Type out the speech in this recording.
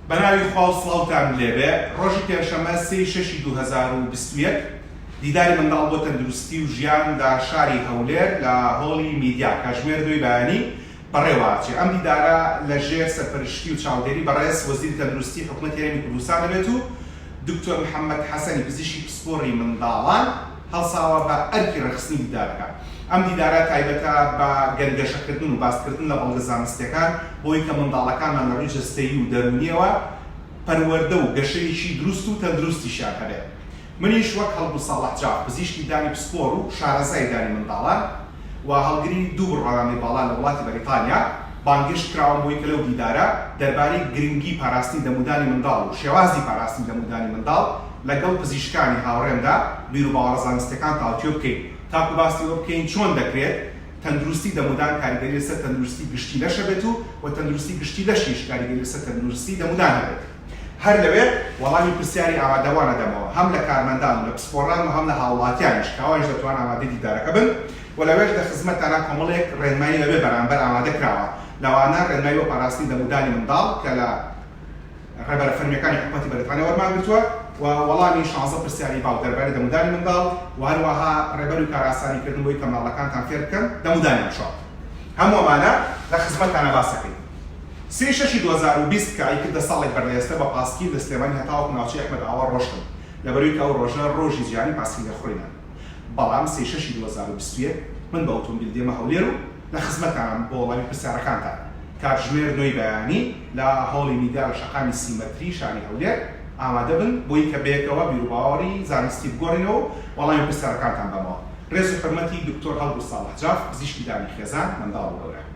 بەناوی خوا و سڵاوتان لێبێ ڕۆژی پێنجشەممە 3/6/2021 دیداری منداڵ بۆ تەندروستی و ژیان لە شاری هەولێر لە هۆڵی میدیا کاتژمێر 2 بەیانی بەڕێوەچێ. ئەم دیدارە لەژێر سەرپەرشتی و چاودێری بەڕێز وەزیری تەندروستی حکوومەتی هەرێمی کوردستان دەبێت و دکتۆر محەممەد حەسەنی پزیشکی پسپۆڕی منداڵان هەڵساوە بە ئەرکی ڕێخستنی دیدارەکە. ئەم دیدارە تایبەتە بە گەنگەشەکردن و باسکردن لە بەڵگە زانستیەکان بۆی کە منداڵەکانمان لە ڕێی جەستەیی و دەرونیەوە پەروەردە و گەشەیەکی دروست و تەندروستیشان هەبێت. منیش وەک هەڵبوو ساڵح جاف پزیشکی دانی پسپۆڕ و شارەزای دانی منداڵان و هەڵگری دوو بڕۆژانی باڵا لە وڵاتی بەریتانیا بانگشت کراوە بۆی کە لەو دیدارە دەربارەی گرنگی پاراستنی دەمودانی منداڵ و شێوازی پاراستنی دەمودانی منداڵ لەگەڵ پزیشکانی هاوڕێمدا بیر و باوەڕە زانستیەکان تاوتوێ بکەین تاکو باسی ئەوە بکەین چۆن دەکرێت تەندروستی دەمودان کاریگەری لەسەر تەندروستی گشتی لەشە بێت و تەندروستی گشتی لەشیش کاریگەری لەسەر تەندروستی دەمودان هەبێت. هەر لەوێ وەڵامی پرسیاری ئامادەوانە دەمەوە هەم لە کارمەندان و لە پسپۆڕان و هەم لە هاوڵاتیانیش کاوایش دەتوان ئامادەی دیدارەکە بن و لەوێش لە خزمەتانە کۆمەڵێک ڕێنمایی لەوێ بەرامبەر ئامادە کراوە لەوانە ڕێنمایی بۆ پاراستنی دەمودانی منداڵ کە لە ڕێبەرە فەرمیەکانی حکوومەتی بەریتانیا وەرمانگرتووە و وەڵامی 16 پرسیاری باو دەربارەی دەمودانی منداڵ و هەروەها ڕێبەر و کارئاسانیکردن بۆی کە منداڵەکانتان فێر بکەن دەمودانی بشۆن. هەموو ئەمانە لە خزمەتانە باسەکەین. 3/6/2020 کە ئەیکردە ساڵێک بەردەستە بە پاسکی لە سلێمانی هەتاوەکو ناوچەی ئەحمەد ئاوا ڕۆشتن لەبەرەوەی کە ئەو ڕۆژە ڕۆژی جیهانی پاسکی دەخۆینە. بەڵام 3/6/2021 من بە ئۆتۆمبیل دێمە هەولێر و لە خزمەتانم بۆ وەڵامی پرسیارەکانتان کاتژمێر 9 بەیانی لە هۆڵی میدیا لە شەقامی سیمەتری شاری هەولێر ئامادە بن بۆی کە بەیەکەوە بیر و باوەڕی زانستی بگۆڕینەوە وەڵامی پرسیارەکانتان بەمەوە. ڕێز و حرمەتی دکتۆر هەڵبوو ساڵح جاف پزیشکی دانی خێزان منداڵ و گەورە.